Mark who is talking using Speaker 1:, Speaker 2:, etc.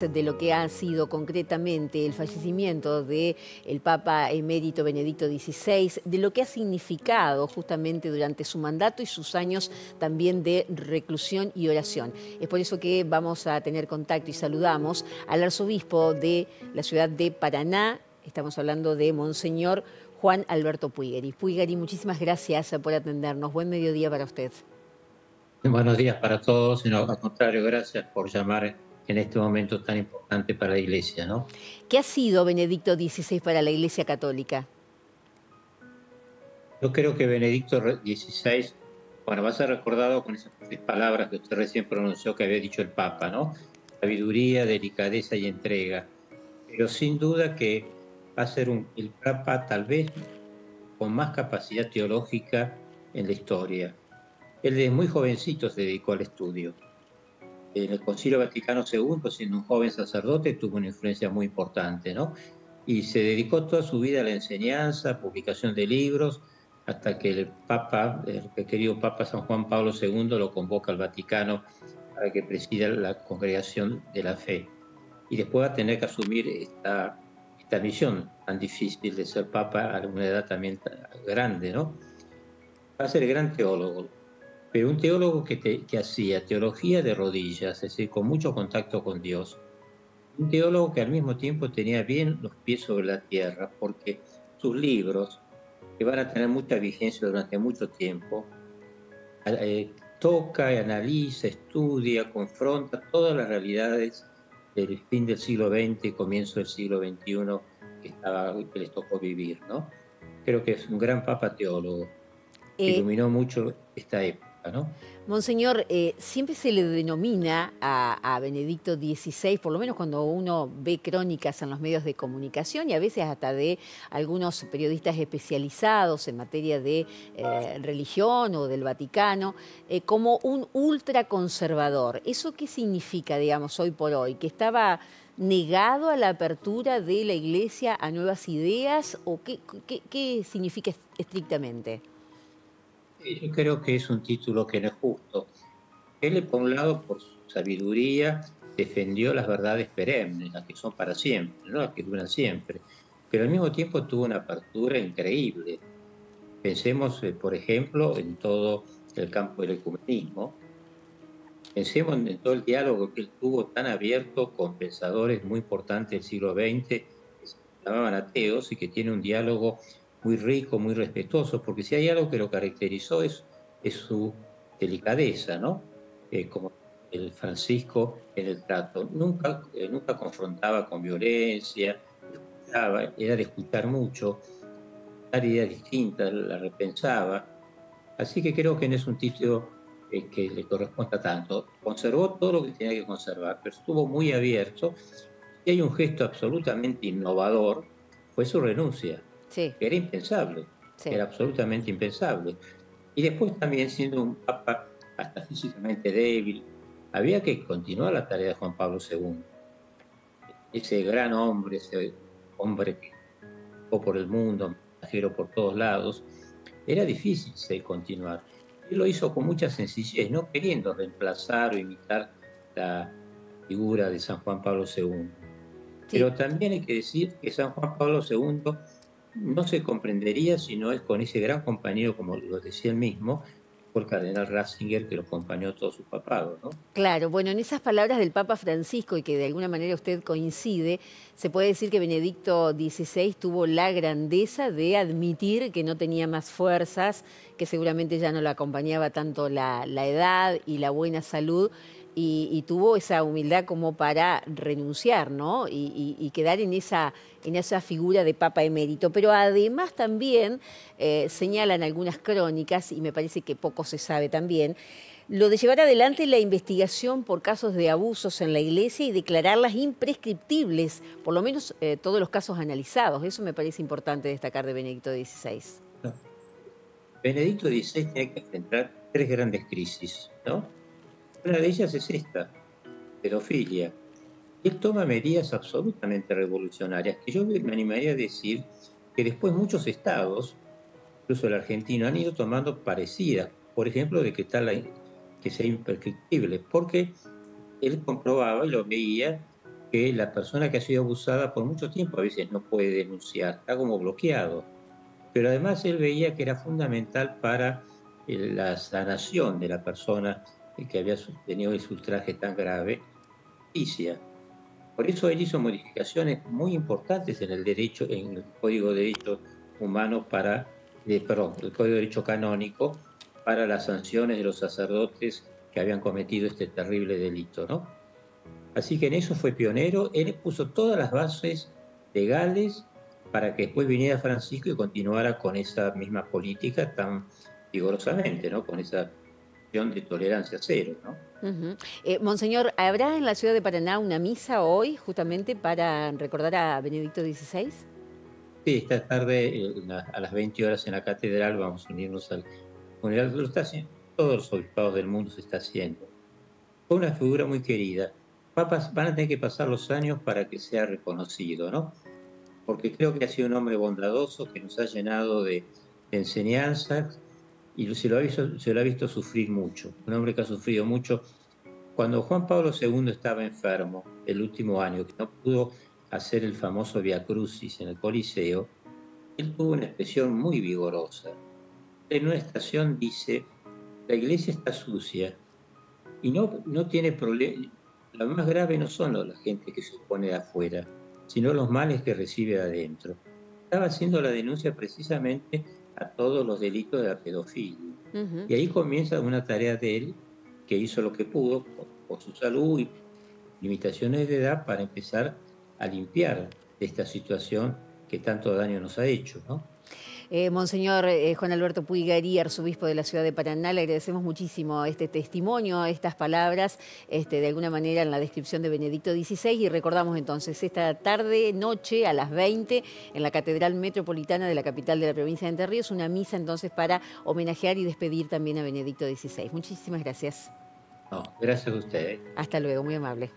Speaker 1: De lo que ha sido concretamente el fallecimiento del Papa emérito Benedicto XVI, de lo que ha significado justamente durante su mandato y sus años también de reclusión y oración. Es por eso que vamos a tener contacto y saludamos al arzobispo de la ciudad de Paraná. Estamos hablando de Monseñor Juan Alberto Puigari. Puigari, muchísimas gracias por atendernos. Buen mediodía para usted.
Speaker 2: Buenos días para todos, sino al contrario, gracias por llamar en este momento tan importante para la Iglesia, ¿no?
Speaker 1: ¿Qué ha sido Benedicto XVI para la Iglesia Católica?
Speaker 2: Yo creo que Benedicto XVI, bueno, va a ser recordado con esas tres palabras que usted recién pronunció que había dicho el Papa, ¿no? Sabiduría, delicadeza y entrega. Pero sin duda que va a ser el Papa tal vez con más capacidad teológica en la historia. Él desde muy jovencito se dedicó al estudio. En el Concilio Vaticano II, siendo un joven sacerdote, tuvo una influencia muy importante, ¿no? Y se dedicó toda su vida a la enseñanza, publicación de libros, hasta que el Papa, el querido Papa San Juan Pablo II, lo convoca al Vaticano para que presida la Congregación de la Fe. Y después va a tener que asumir esta misión tan difícil de ser Papa a una edad también grande, ¿no? Va a ser el gran teólogo, pero un teólogo que hacía teología de rodillas, es decir, con mucho contacto con Dios. Un teólogo que al mismo tiempo tenía bien los pies sobre la tierra, porque sus libros, que van a tener mucha vigencia durante mucho tiempo, toca, analiza, estudia, confronta todas las realidades del fin del siglo XX y comienzo del siglo XXI que les tocó vivir, ¿no? Creo que es un gran papa teólogo, que
Speaker 1: Eh,
Speaker 2: iluminó mucho esta época, ¿no?
Speaker 1: Monseñor, siempre se le denomina a Benedicto XVI, por lo menos cuando uno ve crónicas en los medios de comunicación y a veces hasta de algunos periodistas especializados en materia de religión o del Vaticano, como un ultraconservador. ¿Eso qué significa, digamos, hoy por hoy? ¿Que estaba negado a la apertura de la Iglesia a nuevas ideas o qué significa estrictamente?
Speaker 2: Yo creo que es un título que no es justo. Él, por un lado, por su sabiduría, defendió las verdades perennes, las que son para siempre, ¿no? Las que duran siempre. Pero al mismo tiempo tuvo una apertura increíble. Pensemos, por ejemplo, en todo el campo del ecumenismo. Pensemos en todo el diálogo que él tuvo tan abierto con pensadores muy importantes del siglo XX, que se llamaban ateos, y que tiene un diálogo muy rico, muy respetuoso, porque si hay algo que lo caracterizó es su delicadeza, ¿no? Como el Francisco en el trato. Nunca confrontaba con violencia, escuchaba, era de escuchar mucho, dar ideas distintas, la repensaba. Así que creo que no es un título que le corresponda tanto. Conservó todo lo que tenía que conservar, pero estuvo muy abierto. Y hay un gesto absolutamente innovador, fue su renuncia,
Speaker 1: Sí,
Speaker 2: que era impensable,
Speaker 1: sí.
Speaker 2: era absolutamente impensable. Y después también siendo un papa hasta físicamente débil, había que continuar la tarea de Juan Pablo II. Ese gran hombre, ese hombre que fue por el mundo, mensajero por todos lados, era difícil continuar. Él lo hizo con mucha sencillez, no queriendo reemplazar o imitar la figura de San Juan Pablo II.
Speaker 1: Sí.
Speaker 2: Pero también hay que decir que San Juan Pablo II no se comprendería si no es con ese gran compañero, como lo decía él mismo, que fue el cardenal Ratzinger, que lo acompañó todo su papado, ¿no?
Speaker 1: Claro, bueno, en esas palabras del Papa Francisco, y que de alguna manera usted coincide, se puede decir que Benedicto XVI tuvo la grandeza de admitir que no tenía más fuerzas, que seguramente ya no lo acompañaba tanto la edad y la buena salud, y tuvo esa humildad como para renunciar, ¿no? Y quedar en esa figura de Papa emérito. Pero además también señalan algunas crónicas, y me parece que poco se sabe también, lo de llevar adelante la investigación por casos de abusos en la Iglesia y declararlas imprescriptibles, por lo menos todos los casos analizados. Eso me parece importante destacar de Benedicto XVI.
Speaker 2: No. Benedicto XVI tiene que enfrentar tres grandes crisis, ¿no? Una de ellas es esta, pedofilia. Él toma medidas absolutamente revolucionarias que yo me animaría a decir que después muchos estados, incluso el argentino, han ido tomando parecidas. Por ejemplo, de que sea imprescriptible, porque él comprobaba y lo veía que la persona que ha sido abusada por mucho tiempo a veces no puede denunciar, está como bloqueado. Pero además él veía que era fundamental para la sanación de la persona que había tenido ese ultraje tan grave, justicia. Por eso él hizo modificaciones muy importantes en el derecho, en el Código de Derecho Humano perdón, el Código de Derecho Canónico para las sanciones de los sacerdotes que habían cometido este terrible delito, ¿no? Así que en eso fue pionero, él puso todas las bases legales para que después viniera Francisco y continuara con esa misma política tan vigorosamente, ¿no? Con esa acción de tolerancia cero, ¿no?
Speaker 1: Ujú. Monseñor, ¿habrá en la ciudad de Paraná una misa hoy justamente para recordar a Benedicto XVI?
Speaker 2: Sí, esta tarde a las 20 horas en la catedral vamos a unirnos al funeral. Lo está haciendo, todos los obispados del mundo se está haciendo. Fue una figura muy querida. Papas van a tener que pasar los años para que sea reconocido, ¿no? Porque creo que ha sido un hombre bondadoso que nos ha llenado de enseñanzas y se lo ha visto sufrir mucho. Un hombre que ha sufrido mucho. Cuando Juan Pablo II estaba enfermo, el último año, que no pudo hacer el famoso Via Crucis en el Coliseo, él tuvo una expresión muy vigorosa. En una estación dice, la iglesia está sucia y no tiene problema. Lo más grave no son la gente que se opone de afuera, sino los males que recibe de adentro. Estaba haciendo la denuncia precisamente a todos los delitos de la pedofilia.
Speaker 1: Ujú.
Speaker 2: Y ahí comienza una tarea de él, que hizo lo que pudo por su salud y limitaciones de edad para empezar a limpiar esta situación que tanto daño nos ha hecho, ¿no?
Speaker 1: Monseñor Juan Alberto Puigari, arzobispo de la ciudad de Paraná, le agradecemos muchísimo este testimonio, estas palabras, de alguna manera en la descripción de Benedicto XVI y recordamos entonces esta tarde, noche a las 20 en la Catedral Metropolitana de la capital de la provincia de Entre Ríos, una misa entonces para homenajear y despedir también a Benedicto XVI. Muchísimas gracias.
Speaker 2: No, gracias a ustedes.
Speaker 1: Hasta luego, muy amable.